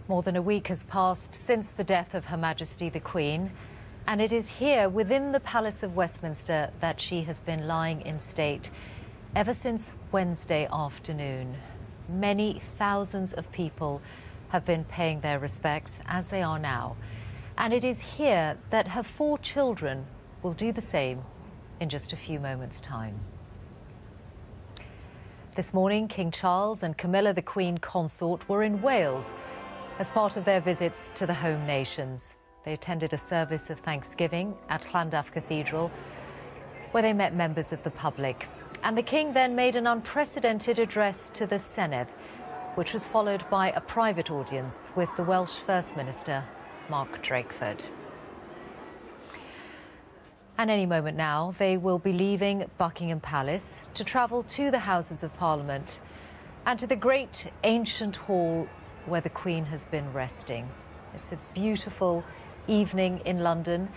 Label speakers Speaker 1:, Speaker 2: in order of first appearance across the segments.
Speaker 1: More than a week has passed since the death of Her Majesty the Queen, and it is here within the Palace of Westminster that she has been lying in state ever since Wednesday afternoon. Many thousands of people have been paying their respects, as they are now. And it is here that her 4 children will do the same in just a few moments' time. This morning, King Charles and Camilla, the Queen Consort, were in Wales as part of their visits to the home nations. They attended a service of thanksgiving at Llandaff Cathedral, where they met members of the public. And the King then made an unprecedented address to the Senedd, which was followed by a private audience with the Welsh First Minister, Mark Drakeford. And any moment now, they will be leaving Buckingham Palace to travel to the Houses of Parliament and to the great ancient hall where the Queen has been resting. It's a beautiful evening in London,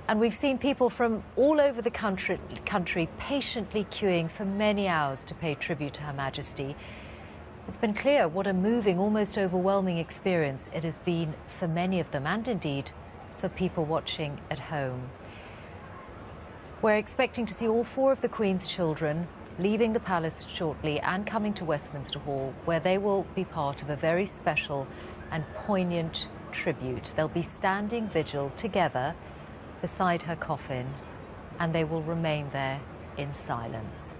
Speaker 1: and we've seen people from all over the country patiently queuing for many hours to pay tribute to Her Majesty. It's been clear what a moving, almost overwhelming experience it has been for many of them, and indeed for people watching at home. We're expecting to see all 4 of the Queen's children leaving the palace shortly and coming to Westminster Hall, where they will be part of a very special and poignant tribute. They'll be standing vigil together beside her coffin, and they will remain there in silence.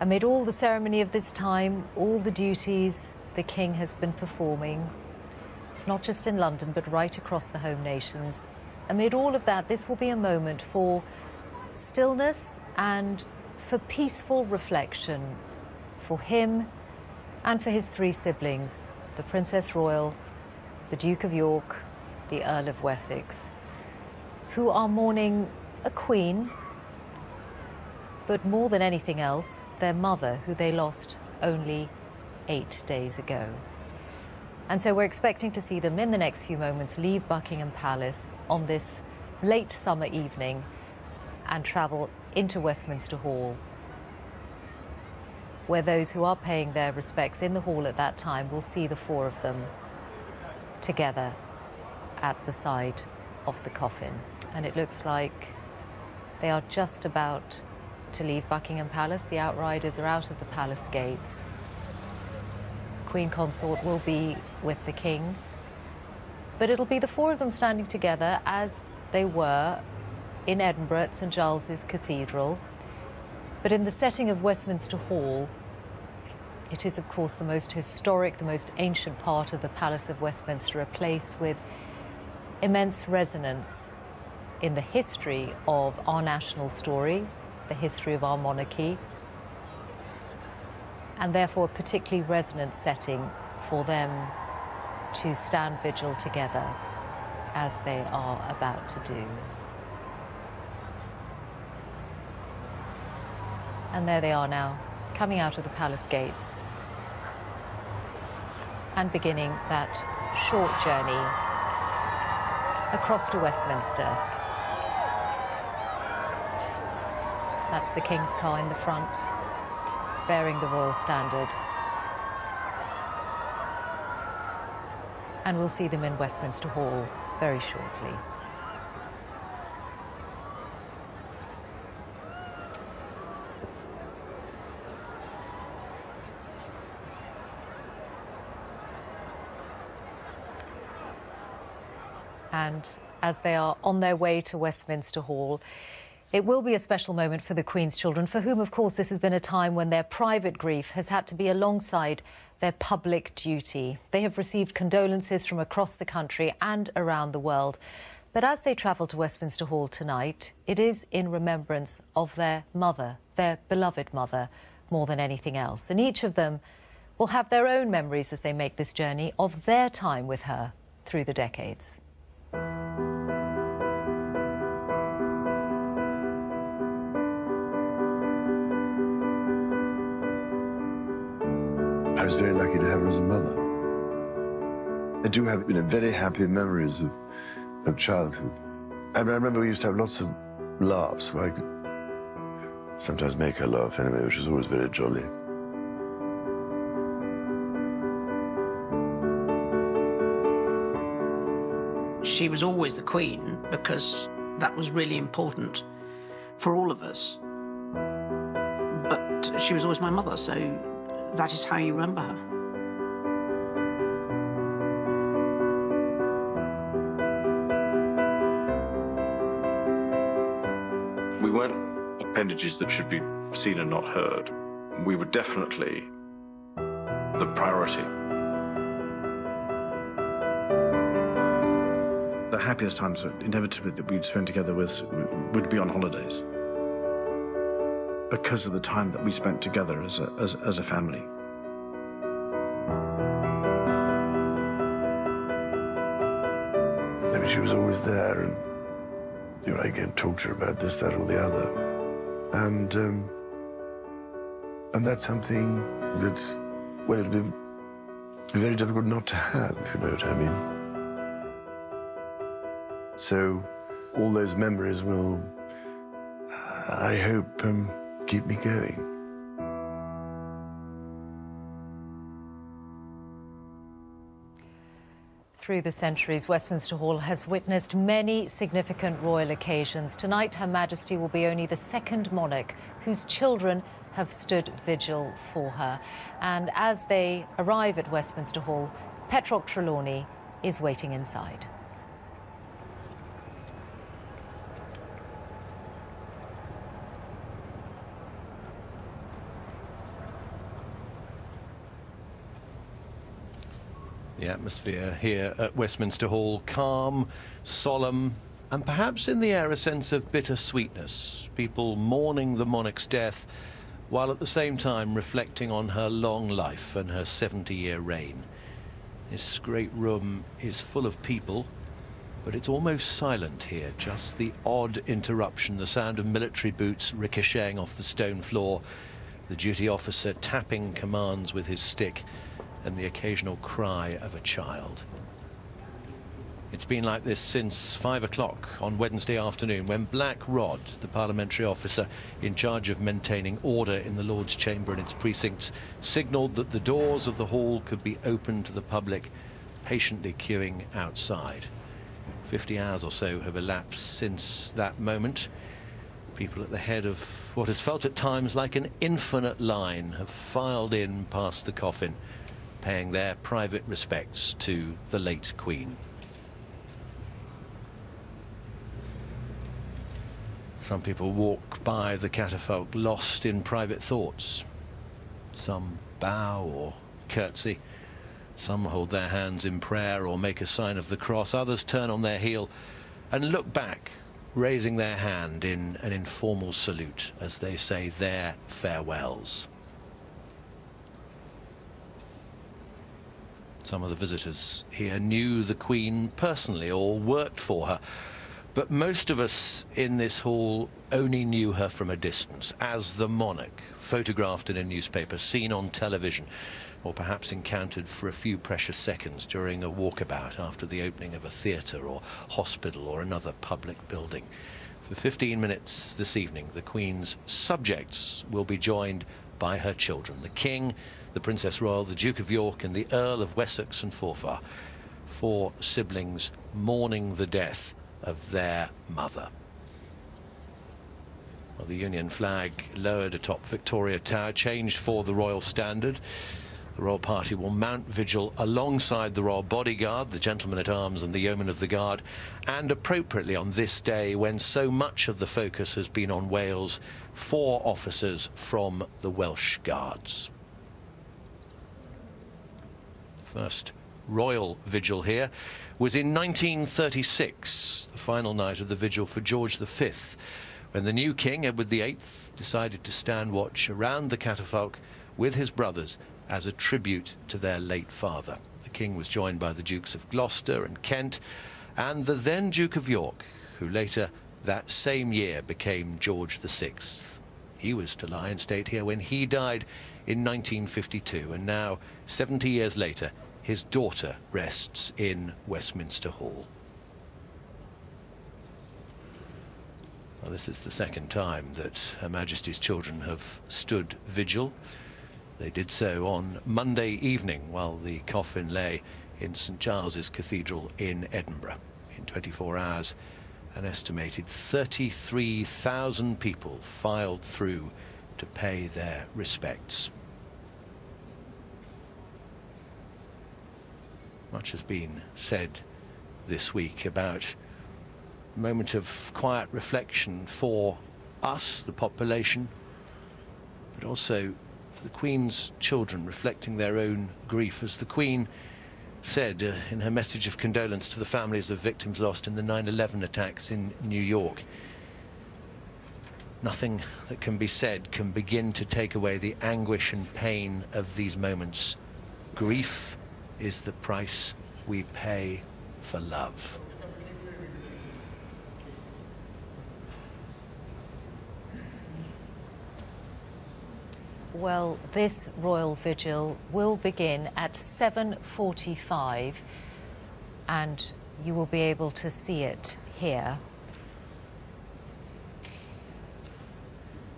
Speaker 1: Amid all the ceremony of this time, all the duties the King has been performing, not just in London, but right across the home nations, amid all of that, this will be a moment for stillness and for peaceful reflection for him and for his 3 siblings, the Princess Royal, the Duke of York, the Earl of Wessex, who are mourning a queen, but more than anything else, their mother, who they lost only 8 days ago. And so we're expecting to see them in the next few moments leave Buckingham Palace on this late summer evening and travel into Westminster Hall, where those who are paying their respects in the hall at that time will see the 4 of them together at the side of the coffin. And it looks like they are just about to leave Buckingham Palace. The outriders are out of the palace gates. Queen Consort will be with the King, but it'll be the 4 of them standing together as they were in Edinburgh at St Giles's Cathedral. But in the setting of Westminster Hall, it is of course the most historic, the most ancient part of the Palace of Westminster, a place with immense resonance in the history of our national story, the history of our monarchy, and therefore a particularly resonant setting for them to stand vigil together as they are about to do. And there they are now, coming out of the palace gates and beginning that short journey across to Westminster. That's the King's car in the front, bearing the royal standard. And we'll see them in Westminster Hall very shortly. And as they are on their way to Westminster Hall, it will be a special moment for the Queen's children, for whom, of course, this has been a time when their private grief has had to be alongside their public duty. They have received condolences from across the country and around the world. But as they travel to Westminster Hall tonight, it is in remembrance of their mother, their beloved mother, more than anything else. And each of them will have their own memories as they make this journey of their time with her through the decades.
Speaker 2: I was very lucky to have her as a mother. I do have very happy memories of childhood. I remember we used to have lots of laughs, so I could sometimes make her laugh anyway, which was always very jolly.
Speaker 3: She was always the Queen because that was really important for all of us. But she was always my mother, so that is how you remember her.
Speaker 4: We weren't appendages that should be seen and not heard. We were definitely the priority.
Speaker 5: The happiest times, inevitably, that we'd spend together would be on holidays, because of the time that we spent together as a family.
Speaker 2: I mean, she was always there, and you know, I can talk to her about this, that, or the other, and that's something that's, well, it'll be very difficult not to have, if you know what I mean. So all those memories will, I hope, keep me going.
Speaker 1: Through the centuries, Westminster Hall has witnessed many significant royal occasions. Tonight, Her Majesty will be only the second monarch whose children have stood vigil for her. And as they arrive at Westminster Hall, Petroc Trelawney is waiting inside.
Speaker 6: The atmosphere here at Westminster Hall, calm, solemn, and perhaps in the air a sense of bittersweetness. People mourning the monarch's death, while at the same time reflecting on her long life and her 70-year reign. This great room is full of people, but it's almost silent here. Just the odd interruption, the sound of military boots ricocheting off the stone floor, the duty officer tapping commands with his stick, and the occasional cry of a child. It's been like this since 5 o'clock on Wednesday afternoon, when Black Rod, the parliamentary officer in charge of maintaining order in the Lord's Chamber and its precincts, signalled that the doors of the hall could be opened to the public, patiently queuing outside. 50 hours or so have elapsed since that moment. People at the head of what has felt at times like an infinite line have filed in past the coffin, paying their private respects to the late Queen. Some people walk by the catafalque lost in private thoughts. Some bow or curtsy. Some hold their hands in prayer or make a sign of the cross. Others turn on their heel and look back, raising their hand in an informal salute as they say their farewells. Some of the visitors here knew the Queen personally or worked for her, but most of us in this hall only knew her from a distance, as the monarch, photographed in a newspaper, seen on television, or perhaps encountered for a few precious seconds during a walkabout after the opening of a theatre or hospital or another public building. For 15 minutes this evening, the Queen's subjects will be joined by her children, the King, the Princess Royal, the Duke of York and the Earl of Wessex and Forfar, 4 siblings mourning the death of their mother. Well, the Union flag lowered atop Victoria Tower, changed for the Royal Standard. The Royal Party will mount vigil alongside the Royal Bodyguard, the Gentlemen-at-Arms and the Yeomen of the Guard, and appropriately on this day, when so much of the focus has been on Wales, 4 officers from the Welsh Guards. First royal vigil here was in 1936, the final night of the vigil for George V, when the new King, Edward VIII, decided to stand watch around the catafalque with his brothers as a tribute to their late father. The King was joined by the Dukes of Gloucester and Kent, and the then Duke of York, who later that same year became George VI. He was to lie in state here when he died in 1952, and now, 70 years later, his daughter rests in Westminster Hall. Well, this is the second time that Her Majesty's children have stood vigil. They did so on Monday evening while the coffin lay in St Giles's Cathedral in Edinburgh. in 24 hours, an estimated 33,000 people filed through to pay their respects. Much has been said this week about a moment of quiet reflection for us, the population, but also for the Queen's children, reflecting their own grief, as the Queen said in her message of condolence to the families of victims lost in the 9/11 attacks in New York. Nothing that can be said can begin to take away the anguish and pain of these moments. Grief is the price we pay for love.
Speaker 1: Well, this royal vigil will begin at 7:45, and you will be able to see it here.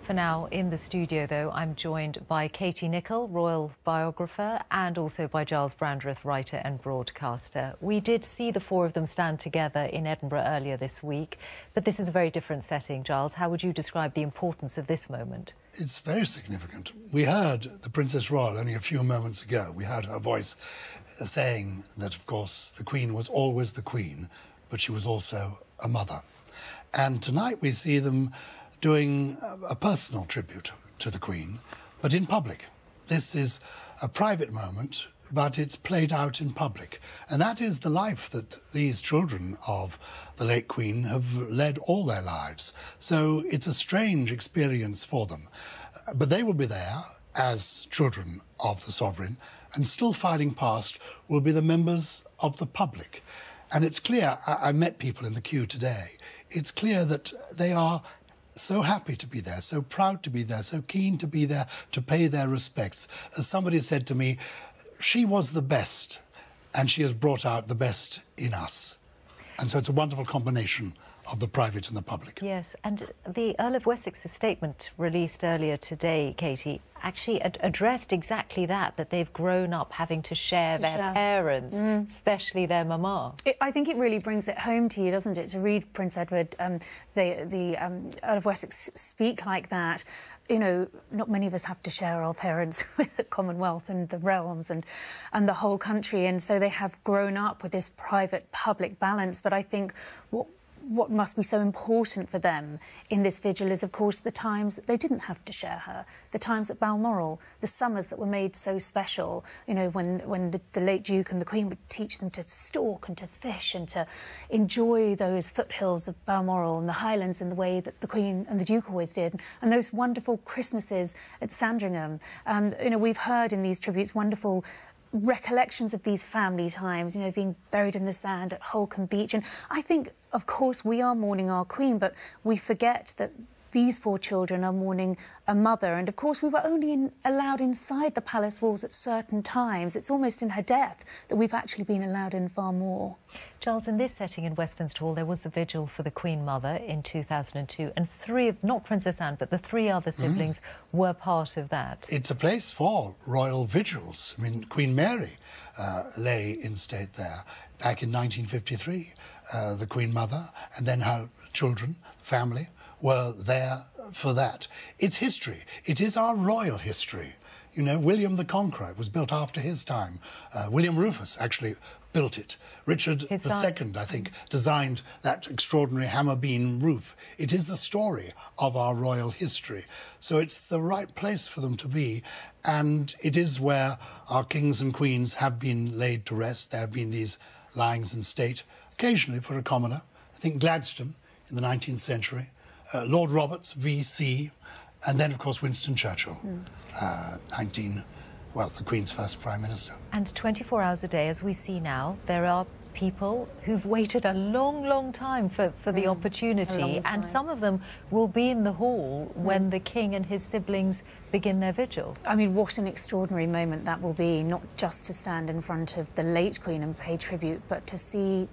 Speaker 1: For now, in the studio, though, I'm joined by Katie Nicholl, royal biographer, and also by Giles Brandreth, writer and broadcaster. We did see the four of them stand together in Edinburgh earlier this week, but this is a very different setting. Giles, how would you describe the importance of this moment?
Speaker 7: It's very significant. We heard the Princess Royal only a few moments ago. We heard her voice saying that, of course, the Queen was always the Queen, but she was also a mother. And tonight we see them doing a personal tribute to the Queen, but in public. This is a private moment, but it's played out in public. And that is the life that these children of the late Queen have led all their lives. So it's a strange experience for them. But they will be there as children of the sovereign, and still filing past will be the members of the public. And it's clear, I met people in the queue today, it's clear that they are so happy to be there, so proud to be there, so keen to be there to pay their respects. As somebody said to me, she was the best, and she has brought out the best in us. And so it's a wonderful combination of the private and the public.
Speaker 1: Yes, and the Earl of Wessex's statement released earlier today, Katie, actually addressed exactly that they've grown up having to share their parents, especially their mama.
Speaker 8: I think it really brings it home to you, doesn't it, to read Prince Edward, the Earl of Wessex speak like that. You know, not many of us have to share our parents with the Commonwealth and the realms and the whole country, and so they have grown up with this private-public balance. But I think what must be so important for them in this vigil is, of course, the times that they didn't have to share her, the times at Balmoral, the summers that were made so special, you know, when the late Duke and the Queen would teach them to stalk and to fish and to enjoy those foothills of Balmoral and the Highlands in the way that the Queen and the Duke always did, and those wonderful Christmases at Sandringham. And, you know, we've heard in these tributes wonderful recollections of these family times, you know, being buried in the sand at Holcombe Beach. And I think, of course, we are mourning our Queen, but we forget that these four children are mourning a mother. And, of course, we were only allowed inside the palace walls at certain times. It's almost in her death that we've actually been allowed in far more.
Speaker 1: Giles, in this setting in Westminster Hall, there was the vigil for the Queen Mother in 2002, and three of, not Princess Anne, but the three other siblings were part of that.
Speaker 7: It's a place for royal vigils. I mean, Queen Mary lay in state there back in 1953. The Queen Mother and then her children, family, were there for that. It's history. It is our royal history. You know, William the Conqueror was built after his time. William Rufus actually built it. Richard II, I think, designed that extraordinary hammer beam roof. It is the story of our royal history. So it's the right place for them to be, and it is where our kings and queens have been laid to rest. There have been these lyings in state, occasionally for a commoner. I think Gladstone in the 19th century, Lord Roberts, VC, and then, of course, Winston Churchill, the Queen's first Prime Minister.
Speaker 1: And 24 hours a day, as we see now, there are people who've waited a long, long time for the opportunity, and some of them will be in the hall when the King and his siblings begin their vigil. I mean, what an extraordinary moment that will be, not just to stand in front of the late Queen and pay tribute, but to see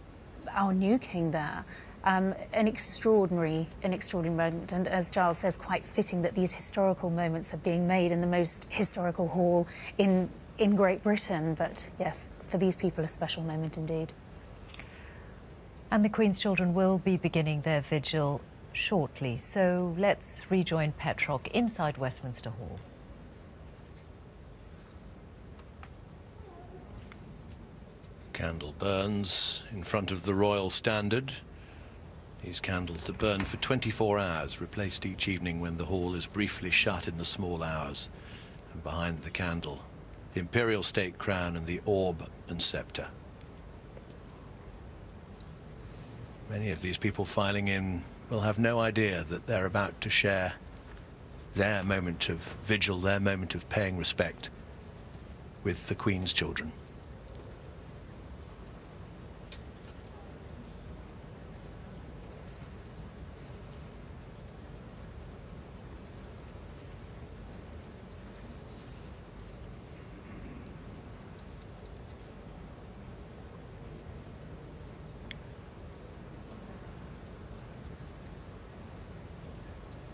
Speaker 1: our new King there. An extraordinary moment, and as Giles says, quite fitting that these historical moments are being made in the most historical hall in Great Britain. But yes, for these people, a special moment indeed. And the Queen's children will be beginning their vigil shortly. So let's rejoin Petrock inside Westminster Hall.
Speaker 6: Candle burns in front of the royal standard. These candles that burn for 24 hours, replaced each evening when the hall is briefly shut in the small hours. And behind the candle, the imperial state crown and the orb and scepter. Many of these people filing in will have no idea that they're about to share their moment of vigil, their moment of paying respect with the Queen's children.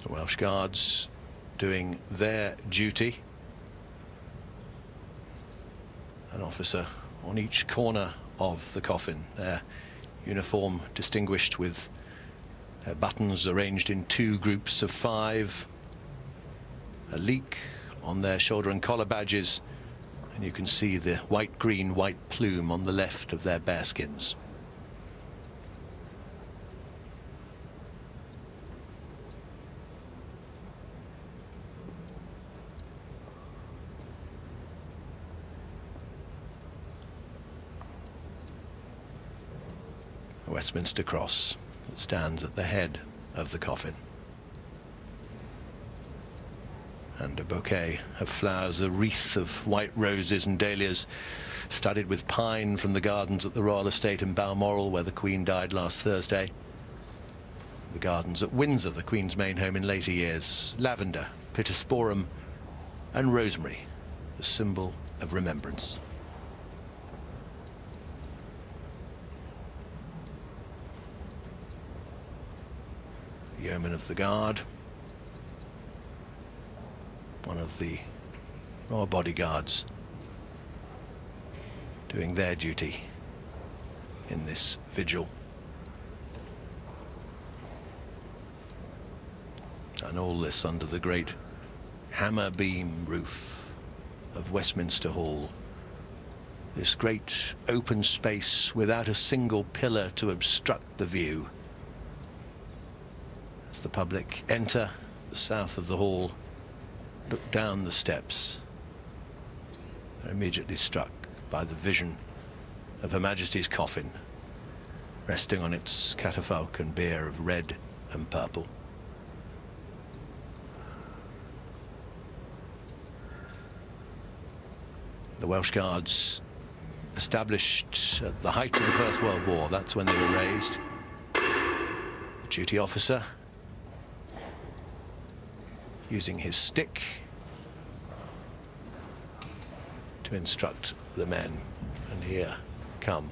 Speaker 6: The Welsh Guards doing their duty. An officer on each corner of the coffin, their uniform distinguished with their buttons arranged in 2 groups of 5. A leek on their shoulder and collar badges, and you can see the white-green white plume on the left of their bearskins. Westminster Cross that stands at the head of the coffin. And a bouquet of flowers, a wreath of white roses and dahlias studded with pine from the gardens at the Royal Estate in Balmoral, where the Queen died last Thursday. The gardens at Windsor, the Queen's main home in later years. Lavender, pittosporum and rosemary, the symbol of remembrance. Yeoman of the Guard, one of the royal bodyguards, doing their duty in this vigil. And all this under the great hammer beam roof of Westminster Hall. This great open space without a single pillar to obstruct the view. As the public enter the south of the hall, look down the steps, they're immediately struck by the vision of Her Majesty's coffin resting on its catafalque and bier of red and purple. The Welsh Guards, established at the height of the First World War, that's when they were raised. The duty officer using his stick to instruct the men. And here come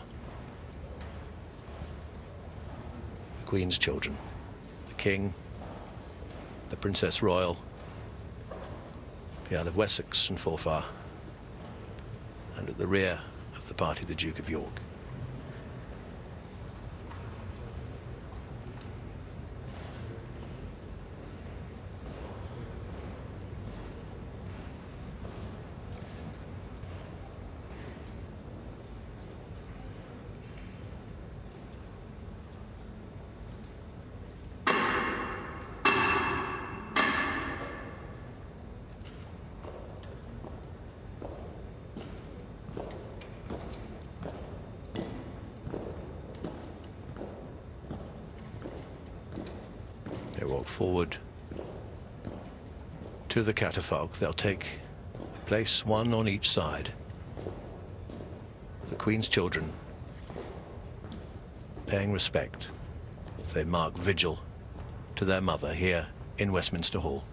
Speaker 6: the Queen's children, the King, the Princess Royal, the Earl of Wessex and Forfar, and at the rear of the party, the Duke of York. They walk forward to the catafalque. They'll take place one on each side. The Queen's children paying respect as they mark vigil to their mother here in Westminster Hall.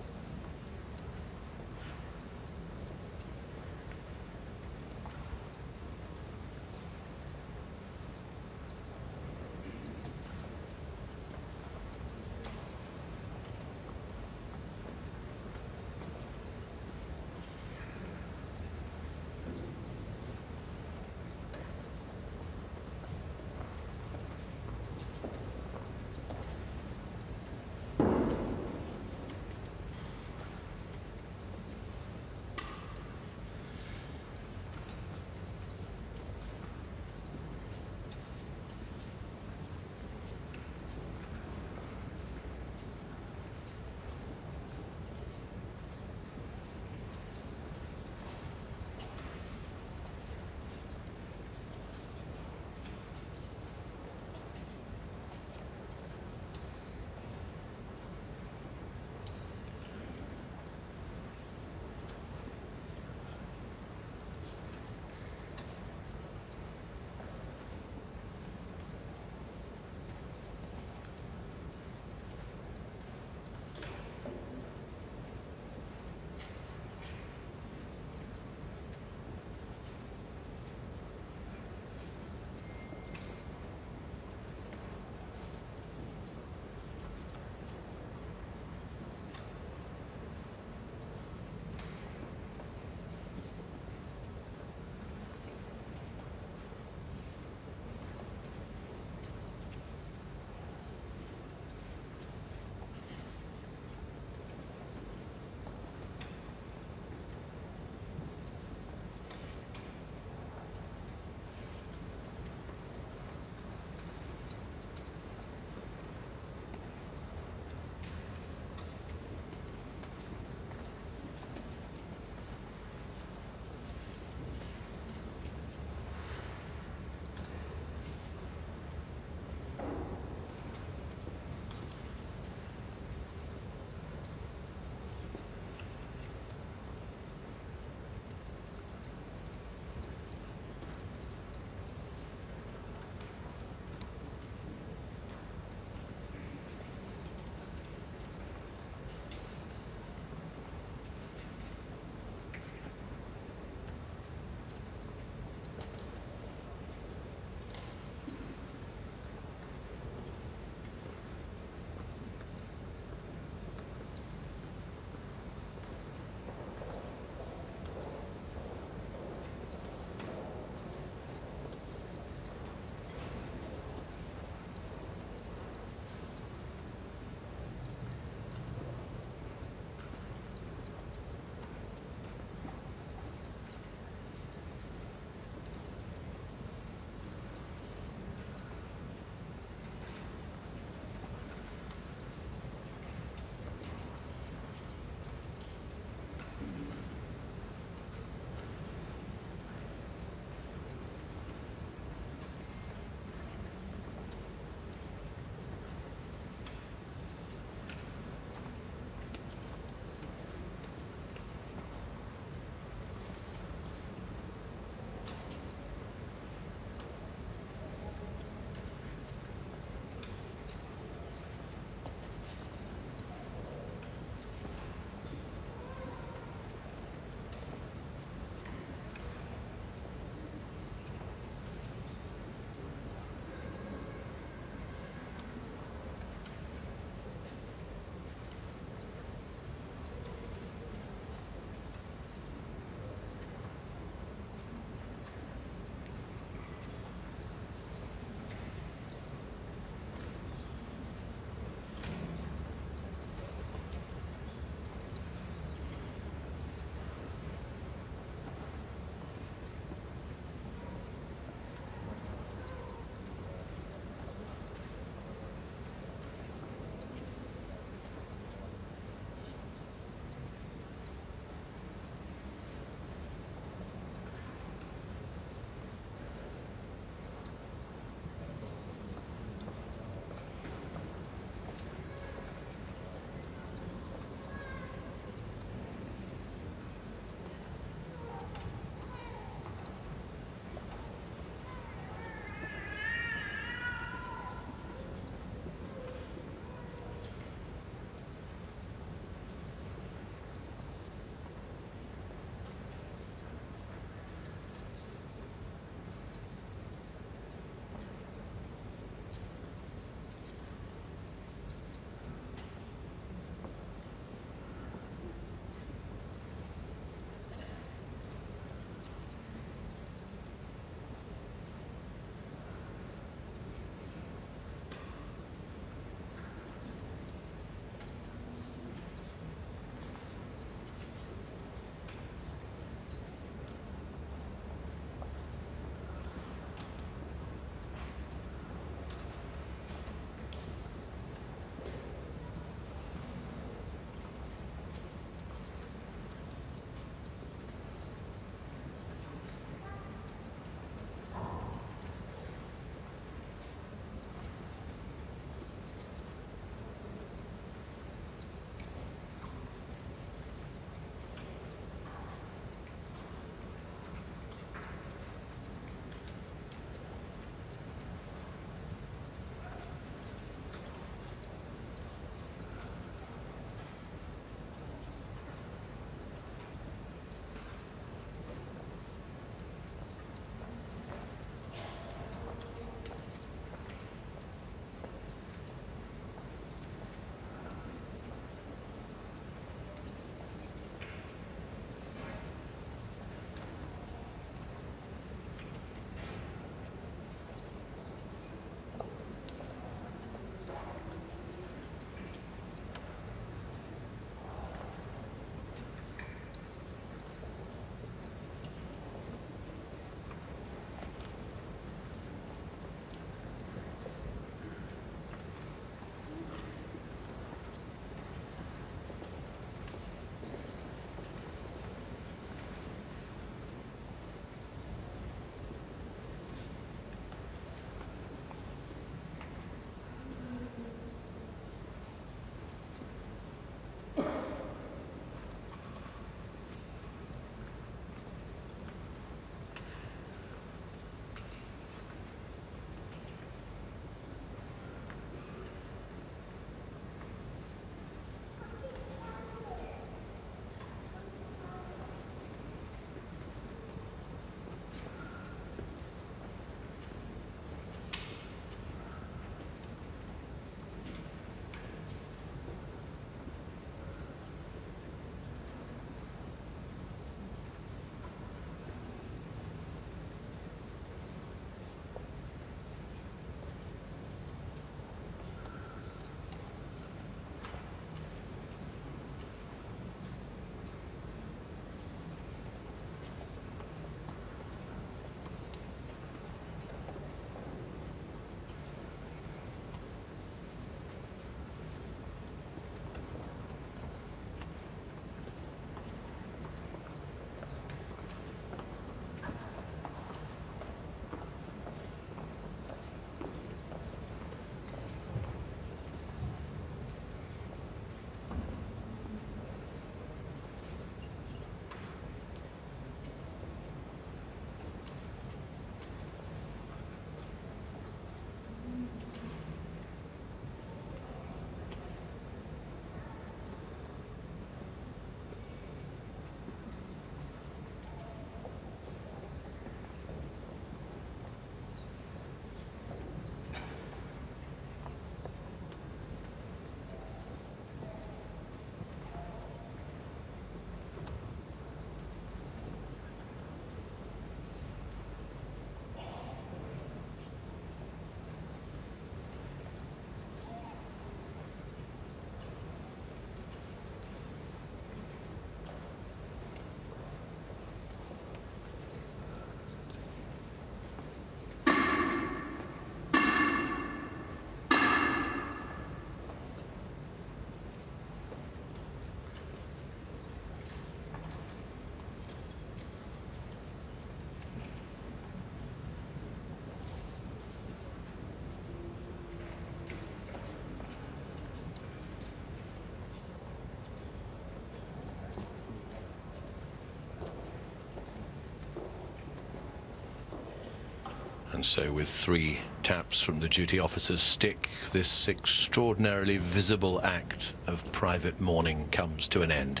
Speaker 6: And so with 3 taps from the duty officer's stick, this extraordinarily visible act of private mourning comes to an end.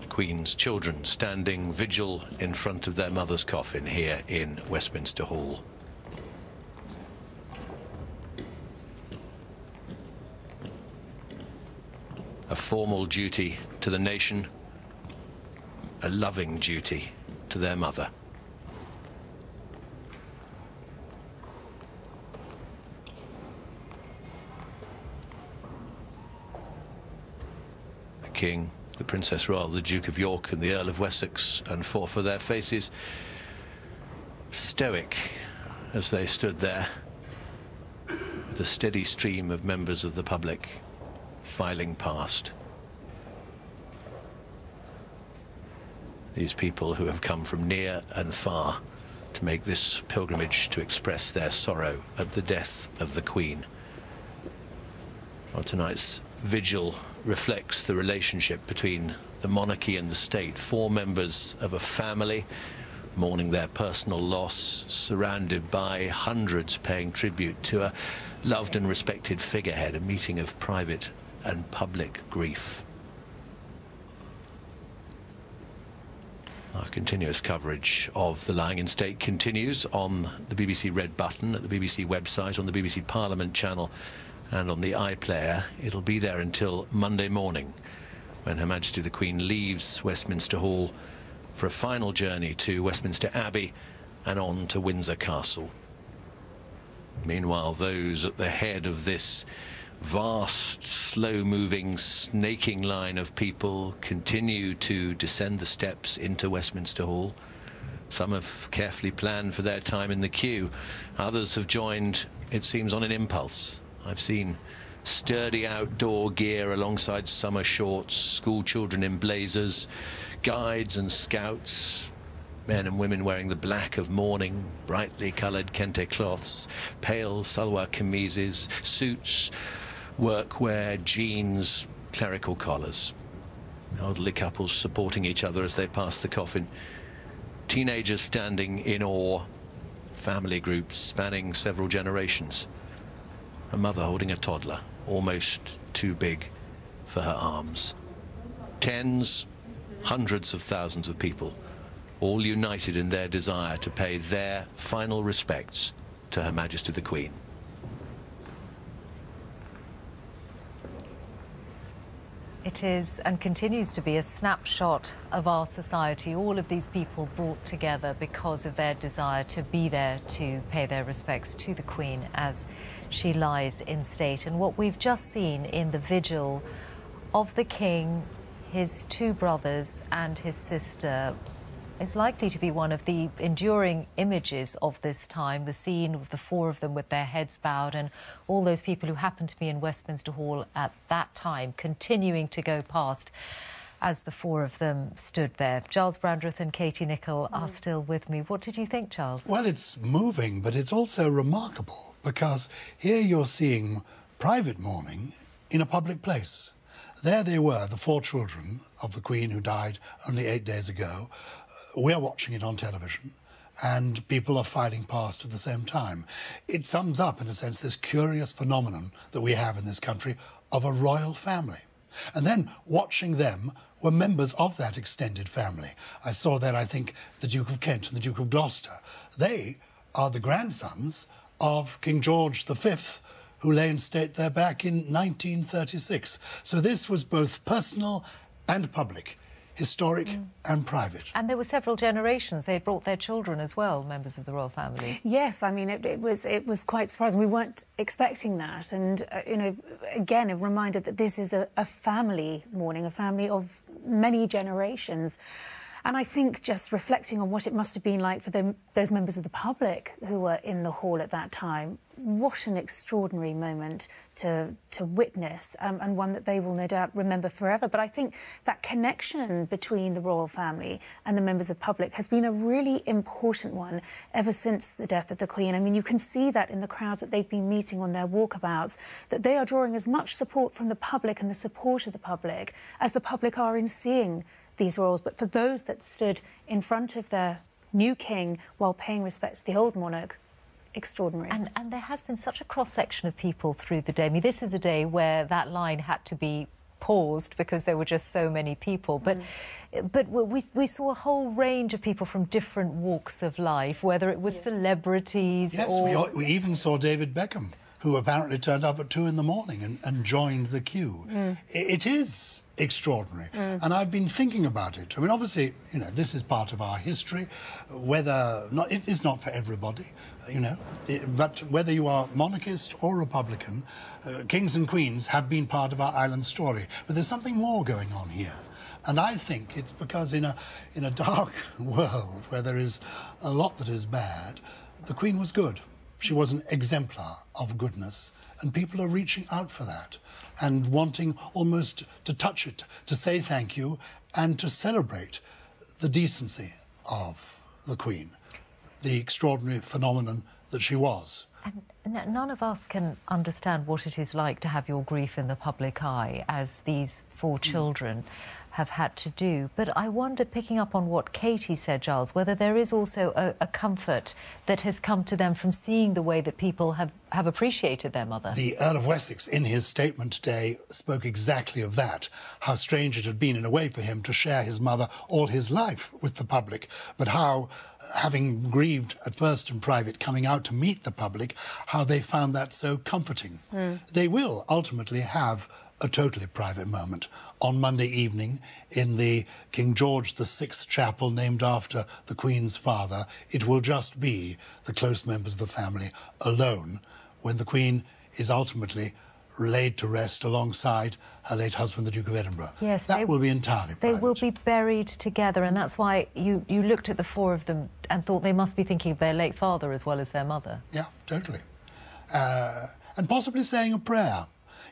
Speaker 6: The Queen's children standing vigil in front of their mother's coffin here in Westminster Hall. A formal duty to the nation, a loving duty to their mother. The King, the Princess Royal, the Duke of York and the Earl of Wessex, and for their faces, stoic as they stood there, with a steady stream of members of the public filing past. These people who have come from near and far to make this pilgrimage to express their sorrow at the death of the Queen. Well, tonight's vigil reflects the relationship between the monarchy and the state. 4 members of a family mourning their personal loss, surrounded by hundreds paying tribute to a loved and respected figurehead, a meeting of private and public grief. Our continuous coverage of the lying in state continues on the BBC Red Button, at the BBC website, on the BBC Parliament channel and on the iPlayer. It'll be there until Monday morning, when Her Majesty the Queen leaves Westminster Hall for a final journey to Westminster Abbey and on to Windsor Castle. Meanwhile, those at the head of this vast, slow-moving, snaking line of people continue to descend the steps into Westminster Hall. Some have carefully planned for their time in the queue. Others have joined, it seems, on an impulse. I've seen sturdy outdoor gear alongside summer shorts, school children in blazers, guides and scouts, men and women wearing the black of mourning, brightly coloured kente cloths, pale salwar kamises, suits, workwear, jeans, clerical collars. Elderly couples supporting each other as they pass the coffin. Teenagers standing in awe. Family groups spanning several generations. A mother holding a toddler, almost too big for her arms. Tens, hundreds of thousands of people, all united in their desire to pay their final respects to Her Majesty the Queen.
Speaker 1: It is and continues to be a snapshot of our society. All of these people brought together because of their desire to be there to pay their respects to the Queen as she lies in state. And what we've just seen in the vigil of the King, his 2 brothers and his sister is likely to be one of the enduring images of this time, the scene of the 4 of them with their heads bowed and all those people who happened to be in Westminster Hall at that time continuing to go past as the 4 of them stood there. Giles Brandreth and Katie Nicholl are still with me. What did you think, Charles?
Speaker 7: Well, it's moving, but it's also remarkable because here you're seeing private mourning in a public place. There they were, the 4 children of the Queen who died only 8 days ago. We're watching it on television, and people are filing past at the same time. It sums up, in a sense, this curious phenomenon that we have in this country of a royal family. And then watching them were members of that extended family. I saw there, I think, the Duke of Kent and the Duke of Gloucester. They are the grandsons of King George V, who lay in state there back in 1936. So this was both personal and public, historic and private.
Speaker 1: And there were several generations. They had brought their children as well, members of the royal family.
Speaker 8: Yes, I mean, it was quite surprising. We weren't expecting that. And, you know, again, a reminder that this is a family mourning, a family of many generations. And I think just reflecting on what it must have been like for those members of the public who were in the hall at that time, what an extraordinary moment to witness, and one that they will no doubt remember forever. But I think that connection between the royal family and the members of the public has been a really important one ever since the death of the Queen. I mean, you can see that in the crowds that they've been meeting on their walkabouts, that they are drawing as much support from the public and the support of the public as the public are in seeing these royals. But for those that stood in front of their new king while paying respect to the old monarch, extraordinary.
Speaker 1: And there has been such a cross-section of people through the day. I mean, this is a day where that line had to be paused because there were just so many people. But we saw a whole range of people from different walks of life, whether it was celebrities or...
Speaker 7: Yes, we even saw David Beckham, who apparently turned up at 2 in the morning and joined the queue. It is extraordinary. And I've been thinking about it. I mean, obviously, you know, this is part of our history. It is not for everybody, you know, but whether you are monarchist or Republican, kings and queens have been part of our island story. But there's something more going on here. And I think it's because in a dark world where there is a lot that is bad, the Queen was good. She was an exemplar of goodness, and people are reaching out for that and wanting almost to touch it, to say thank you, and to celebrate the decency of the Queen, the extraordinary phenomenon that she was.
Speaker 1: And none of us can understand what it is like to have your grief in the public eye, as these 4 children have had to do. But I wonder, picking up on what Katie said, Giles, whether there is also a comfort that has come to them from seeing the way that people have appreciated their mother.
Speaker 7: The Earl of Wessex, in his statement today, spoke exactly of that, how strange it had been in a way for him to share his mother all his life with the public, but how, having grieved at first in private, coming out to meet the public, how they found that so comforting. They will ultimately have a totally private moment on Monday evening in the King George VI chapel named after the Queen's father. It will just be the close members of the family alone when the Queen is ultimately laid to rest alongside her late husband, the Duke of Edinburgh.
Speaker 1: Yes,
Speaker 7: that will be entirely private.
Speaker 1: They will be buried together, and that's why you looked at the 4 of them and thought they must be thinking of their late father as well as their mother.
Speaker 7: Yeah, totally. And possibly saying a prayer.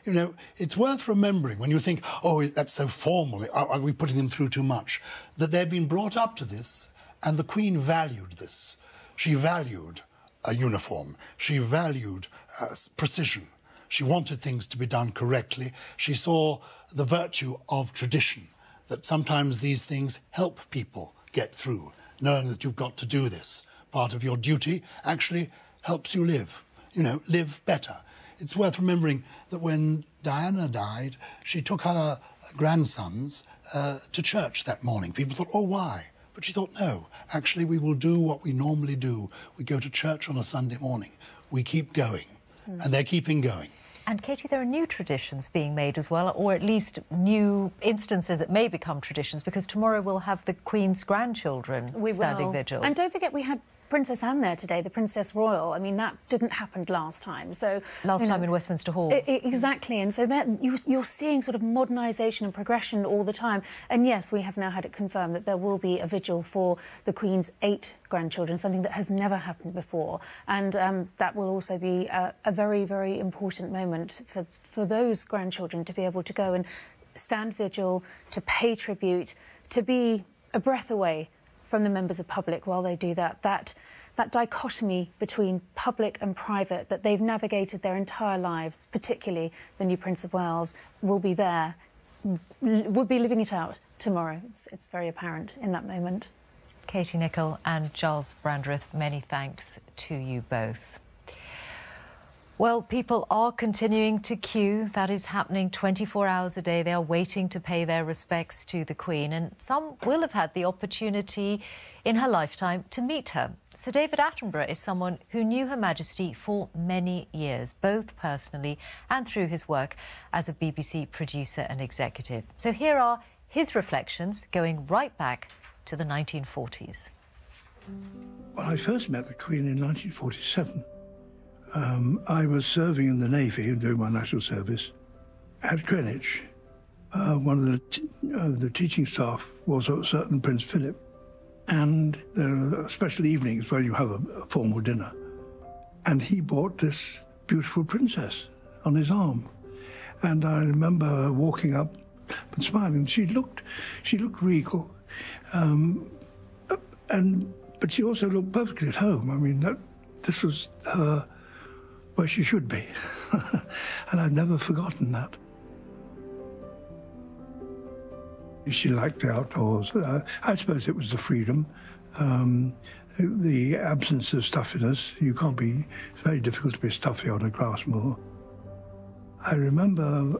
Speaker 7: You know, it's worth remembering when you think, oh, that's so formal, are we putting them through too much? That they've been brought up to this, and the Queen valued this. She valued a uniform. She valued precision. She wanted things to be done correctly. She saw the virtue of tradition, that sometimes these things help people get through, knowing that you've got to do this. Part of your duty actually helps you live, you know, live better. It's worth remembering that when Diana died, she took her grandsons to church that morning. People thought, oh, why? But she thought, no, actually we will do what we normally do. We go to church on a Sunday morning. We keep going. And they're keeping going.
Speaker 1: And, Katie, there are new traditions being made as well, or at least new instances that may become traditions, because tomorrow we'll have the Queen's grandchildren standing vigil.
Speaker 8: And don't forget, we had Princess Anne there today, the Princess Royal. I mean, that didn't happen last time. So
Speaker 1: last time in Westminster Hall.
Speaker 8: Exactly. And so that you're seeing sort of modernisation and progression all the time. And yes, we have now had it confirmed that there will be a vigil for the Queen's 8 grandchildren, something that has never happened before. And that will also be a very, very important moment for those grandchildren to be able to go and stand vigil, to pay tribute, to be a breath away from the members of public while they do that. That dichotomy between public and private that they've navigated their entire lives, particularly the new Prince of Wales, will be there, will be living it out tomorrow. It's very apparent in that moment.
Speaker 1: Katie Nicholl and Giles Brandreth, many thanks to you both. Well, people are continuing to queue. That is happening 24 hours a day. They are waiting to pay their respects to the Queen, and some will have had the opportunity in her lifetime to meet her. Sir David Attenborough is someone who knew Her Majesty for many years, both personally and through his work as a BBC producer and executive. So here are his reflections going right back to the 1940s.
Speaker 9: Well, I first met the Queen in 1947. I was serving in the Navy, doing my national service, at Greenwich. One of the teaching staff was a certain Prince Philip, and there are special evenings where you have a formal dinner, and he brought this beautiful princess on his arm. And I remember walking up and smiling. She looked regal, but she also looked perfectly at home. I mean, this was her, where she should be. And I've never forgotten that. She liked the outdoors. I suppose it was the freedom The absence of stuffiness. It's very difficult to be stuffy on a grass moor. I remember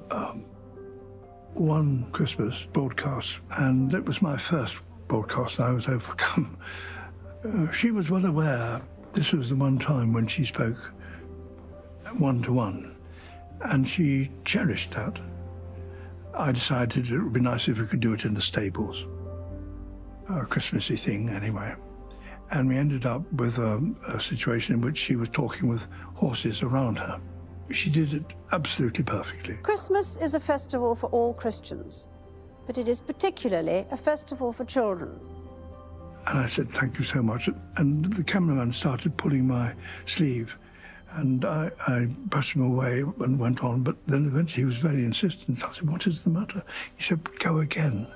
Speaker 9: one Christmas broadcast, and it was my first broadcast, and I was overcome. She was well aware this was the one time when she spoke one-to-one, and she cherished that. I decided it would be nice if we could do it in the stables. A Christmassy thing, anyway. And we ended up with a situation in which she was talking with horses around her. She did it absolutely perfectly.
Speaker 10: Christmas is a festival for all Christians, but it is particularly a festival for children.
Speaker 9: And I said, thank you so much. And the cameraman started pulling my sleeve, and I brushed him away and went on. But then eventually he was very insistent. I said, what is the matter? He said, go again.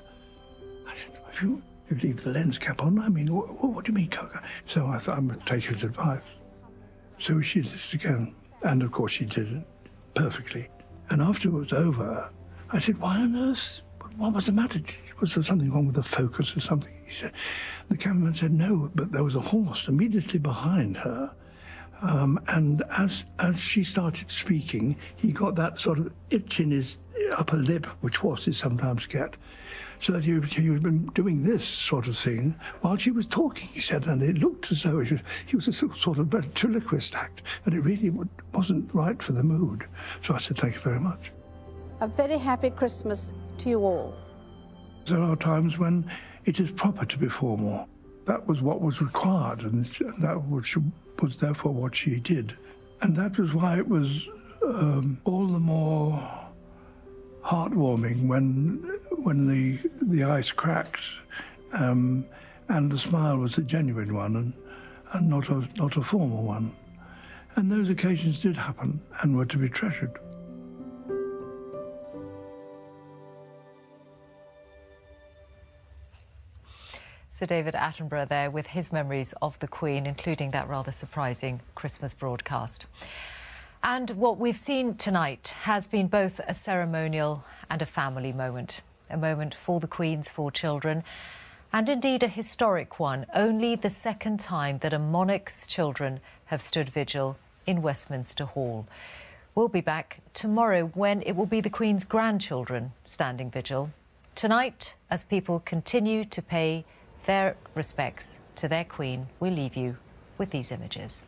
Speaker 9: I said, if you leave the lens cap on, I mean, what do you mean, go again? So I thought I would take his advice. So she did it again. And of course she did it perfectly. And after it was over, I said, why on earth? What was the matter? Was there something wrong with the focus or something? He said, the cameraman said, no, but there was a horse immediately behind her. And as she started speaking, he got that sort of itch in his upper lip, which horses sometimes get. So that he was been doing this sort of thing while she was talking, he said, and it looked as though he was a sort of ventriloquist act, and it really wasn't right for the mood. So I said, thank you very much.
Speaker 10: A very happy Christmas to you all.
Speaker 9: There are times when it is proper to be formal. That was what was required, and that was therefore what she did. And that was why it was all the more heartwarming when the ice cracked, and the smile was a genuine one and not a formal one. And those occasions did happen and were to be treasured.
Speaker 1: Sir David Attenborough there with his memories of the Queen, including that rather surprising Christmas broadcast. And what we've seen tonight has been both a ceremonial and a family moment. A moment for the Queen's 4 children, and indeed a historic one, only the second time that a monarch's children have stood vigil in Westminster Hall. We'll be back tomorrow when it will be the Queen's grandchildren standing vigil. Tonight, as people continue to pay their respects to their Queen, we'll leave you with these images.